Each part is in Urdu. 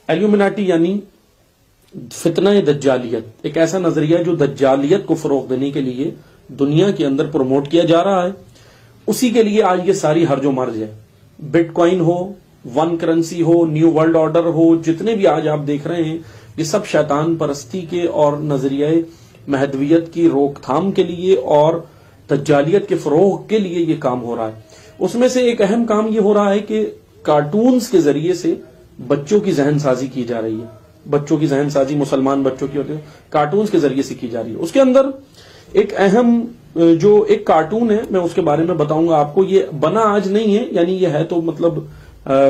ایلومناٹی یعنی فتنہ دجالیت، ایک ایسا نظریہ جو دجالیت کو فروغ دینے کے لیے دنیا کے اندر پروموٹ کیا جا رہا ہے. اسی کے لیے آج یہ ساری ہرج و مرج ہے. بٹ کوائن ہو، ون کرنسی ہو، نیو ورلڈ آرڈر ہو، جتنے بھی آج آپ دیکھ رہے ہیں یہ سب شیطان پرستی کے اور نظریہ مہدویت کی روک تھام کے لیے اور دجالیت کے فروغ کے لیے یہ کام ہو رہا ہے. اس میں سے ایک اہم کام یہ ہو رہا ہے کہ کارٹونز کے ذریعے سے بچوں کی ذہن سازی کی جا رہی ہے. بچوں کی ذہن سازی مسلمان بچوں کی ہوتی ہے کارٹونز کے ذریعے سے کی جا رہی ہے. اس کے اندر ایک اہم جو ایک کارٹون ہے، میں اس کے بارے میں بتاؤں گا آپ کو. یہ بنا آج نہیں ہے، یعنی یہ ہے تو مطلب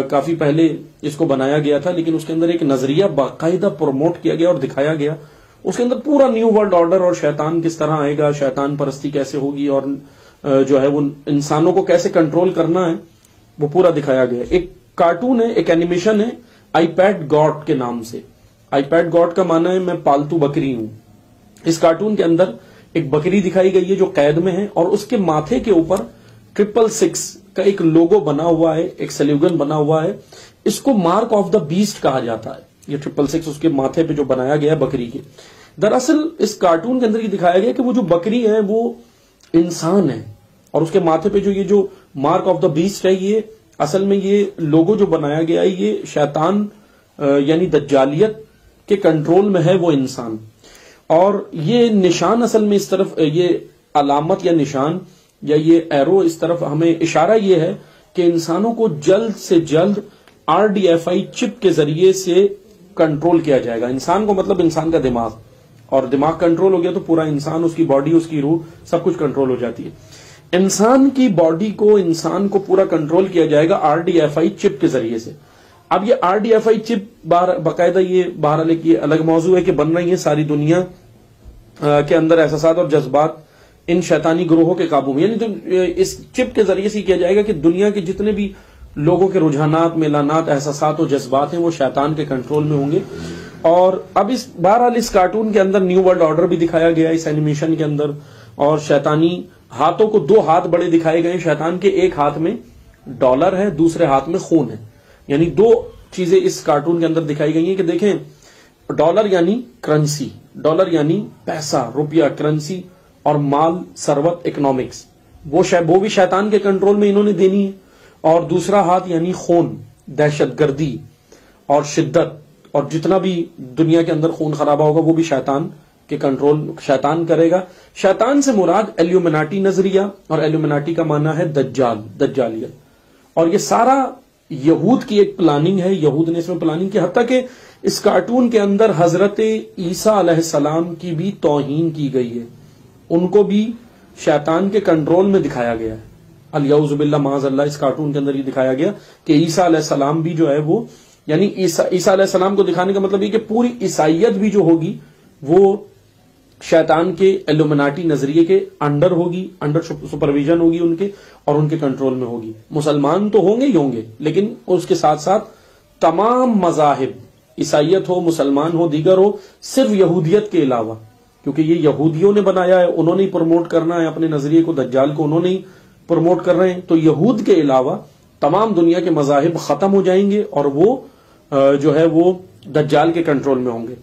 کافی پہلے اس کو بنایا گیا تھا، لیکن اس کے اندر ایک نظریہ باقاعدہ پروموٹ کیا گیا اور دکھایا گیا. اس کے اندر پورا نیو ورلڈ آرڈر اور شیطان کس طرح آئے گا، شیطان پرستی کیسے ہوگی، اور جو ہے وہ انسانوں کو کیسے کنٹرول کرنا ہے، وہ پورا دکھایا گیا. ایک کارٹون ہے، ایک اینیمیشن ہے آئی پیڈ گاڈ کے نام سے. آئی پیڈ گاڈ کا معنی ہے میں پالتو بکری ہوں. اس کارٹون کے اندر ایک بکری دکھائی گئی ہے جو قید میں ہے، اور اس کے ماتھے کے اوپر 666 کا ایک لوگو بنا ہوا ہے، ایک سلوگن بنا ہوا ہے. اس کو مارک آف دا بیسٹ کہا جاتا ہے. یہ 666 اس کے ماتھے پہ جو بنایا گیا ہے بکری کے. دراصل اس کارٹون کے اندر یہ دکھایا گیا کہ وہ جو بکری ہے وہ انسان ہے، اور اس کے ماتھے پہ جو یہ جو مارک آف دا بیسٹ ہے، یہ اصل میں یہ لوگو جو بنایا گیا ہے یہ شیطان یعنی دجالیت کے کنٹرول میں ہے وہ انسان. اور یہ نشان اصل میں اس طرف، یہ علامت یا نشان یا یہ ایرو اس طرف ہمیں اشارہ یہ ہے کہ انسانوں کو جلد سے جلد RDFI چپ کے ذریعے سے کنٹرول کیا جائے گا. انسان کو مطلب انسان کا دماغ، اور دماغ کنٹرول ہو گیا تو پورا انسان، اس کی باڈی، اس کی روح، سب کچھ کنٹرول ہو جاتی ہے. انسان کی باڈی کو، انسان کو پورا کنٹرول کیا جائے گا RDFI چپ کے ذریعے سے. اب یہ RDFI چپ باقاعدہ یہ بہرحال ایک یہ الگ موضوع ہے کہ بن رہی ہے ساری دنیا کے اندر احساسات اور جذبات ان شیطانی گروہوں کے قابو میں. یعنی تو اس چپ کے ذریعے سے کیا جائے گا کہ دنیا کے جتنے بھی لوگوں کے رجحانات، میلانات، احساسات و جذبات ہیں وہ شیطان کے کنٹرول میں ہوں گے. اور اب بہرحال اس کارٹون کے اندر نیو ورلڈ آرڈر بھی دکھایا گیا اس اینیمیشن کے اندر، اور شیطانی ہاتھوں کو 2 ہاتھ بڑے دکھائے گئے. شیطان کے ایک ہاتھ میں ڈالر ہے، دوسرے ہاتھ میں خون ہے. یعنی 2 چیزیں اس کارٹون کے اندر دکھائی گئی ہیں کہ دیکھیں، ڈالر یعنی کرنسی، ڈالر یعنی پیسہ، روپیہ، کرنسی، اور مال، ثروت، اکنامکس، وہ بھی شیطان کے کنٹرول میں انہوں نے دینی ہے. اور دوسرا ہاتھ یعنی خون، دہشت گردی اور شدت، اور جتنا بھی دنیا کے اندر خون خرابہ ہوگا وہ بھی شیطان کے کنٹرول شیطان کرے گا. شیطان سے مراد ایلومناٹی نظریہ، اور ایلومناٹی کا معنی ہے دجالیت. اور یہ سارا یہود کی ایک پلاننگ ہے. یہود نے اس میں پلاننگ کی، حتیٰ کہ اس کارٹون کے اندر حضرت عیسیٰ علیہ السلام کی بھی توہین کی گئی ہے. ان کو بھی شیطان کے کنٹرول میں دکھایا گیا ہے. الیعوذ باللہ، معاذ اللہ. اس کارٹون کے اندر یہ دکھایا گیا کہ عیسیٰ علیہ السلام بھی جو ہے وہ، یعنی عیسیٰ علیہ السلام کو دکھانے کا مطلب یہ کہ پوری عیسائیت بھی جو ہوگی وہ شیطان کے ایلومناٹی نظریے کے انڈر ہوگی، انڈر سپرویژن ہوگی ان کے، اور ان کے کنٹرول میں ہوگی. مسلمان تو ہوں گے ہی ہوں گے، لیکن اس کے ساتھ ساتھ تمام مذاہب، عیسائیت ہو، مسلمان ہو، دیگر ہو، صرف یہودیت کے علاوہ، کیونکہ یہ یہودیوں نے بنایا ہے، انہوں نے پروموٹ کرنا ہے اپنے نظریے کو، دجال کو انہوں نے پروموٹ کر رہے ہیں. تو یہود کے علاوہ تمام دنیا کے مذاہب ختم ہو جائیں گے، اور وہ جو ہے وہ دجال کے کنٹرول میں ہوں گے.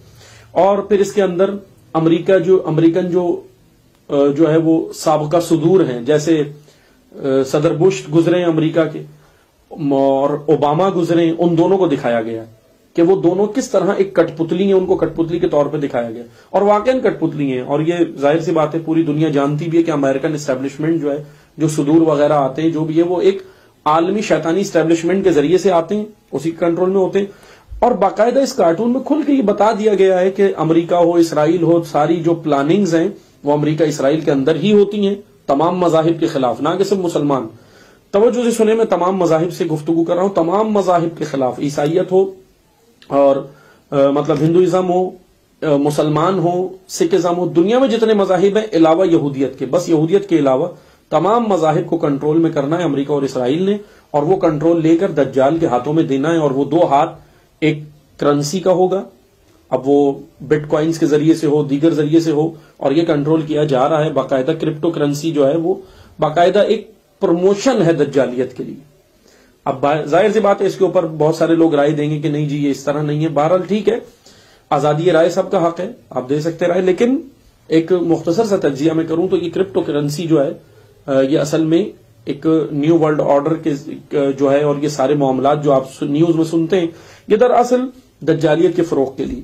اور پھر اس کے اندر امریکن جو ہے وہ سابقہ صدور ہیں، جیسے صدر بش گزرے ہیں امریکہ کے، اور اوباما گزرے ہیں، ان دونوں کو دکھایا گیا کہ وہ دونوں کس طرح ایک کٹ پتلی ہیں. ان کو کٹ پتلی کے طور پہ دکھایا گیا، اور واقعاً کٹ پتلی ہیں. اور یہ ظاہر سی بات ہے، پوری دنیا جانتی بھی ہے کہ امریکن اسٹیبلشمنٹ جو ہے، جو صدور وغیرہ آتے ہیں، جو بھی ہے، وہ ایک عالمی شیطانی اسٹیبلشمنٹ کے ذریعے سے آتے ہیں، اسی کے کنٹرول میں ہوتے ہیں. اور باقاعدہ اس کارٹون میں کھل کے یہ بتا دیا گیا ہے کہ امریکہ ہو، اسرائیل ہو، ساری جو پلاننگز ہیں وہ امریکہ اسرائیل کے اندر ہی ہوتی ہیں، تمام مذاہب کے خلاف، نہ کہ صرف مسلمان. توجہ سے سنیں، میں تمام مذاہب سے گفتگو کر رہا ہوں، تمام مذاہب کے خلاف، عیسائیت ہو اور مطلب ہندوازم ہو، مسلمان ہو، سکھزم ہو، دنیا میں جتنے مذاہب ہیں علاوہ یہودیت کے، بس یہودیت کے علاوہ تمام مذاہب کو کنٹرول میں کرنا ہے امریکہ اور اسرائیل نے، اور وہ کنٹرول لے کر دجال کے ہاتھوں میں دینا ہے. اور وہ 2 ہاتھ ایک کرنسی کا ہوگا، اب وہ بٹ کوائنز کے ذریعے سے ہو، دیگر ذریعے سے ہو، اور یہ کنٹرول کیا جا رہا ہے. باقاعدہ کرپٹو کرنسی جو ہے وہ باقاعدہ ایک پروموشن ہے دجالیت کے لیے. اب ظاہر سی بات ہے اس کے اوپر بہت سارے لوگ رائے دیں گے کہ نہیں جی یہ اس طرح نہیں ہے. بہرحال ٹھیک ہے, آزادی رائے سب کا حق ہے, آپ دے سکتے رائے, لیکن ایک مختصر سا تجزیہ میں کروں تو یہ کرپٹو کرنسی جو ہے یہ اصل میں ایک نیو ورلڈ آرڈر کے جو ہے اور یہ سارے معاملات جو آپ نیوز میں سنتے ہیں یہ دراصل دجالیت کے فروغ کے لیے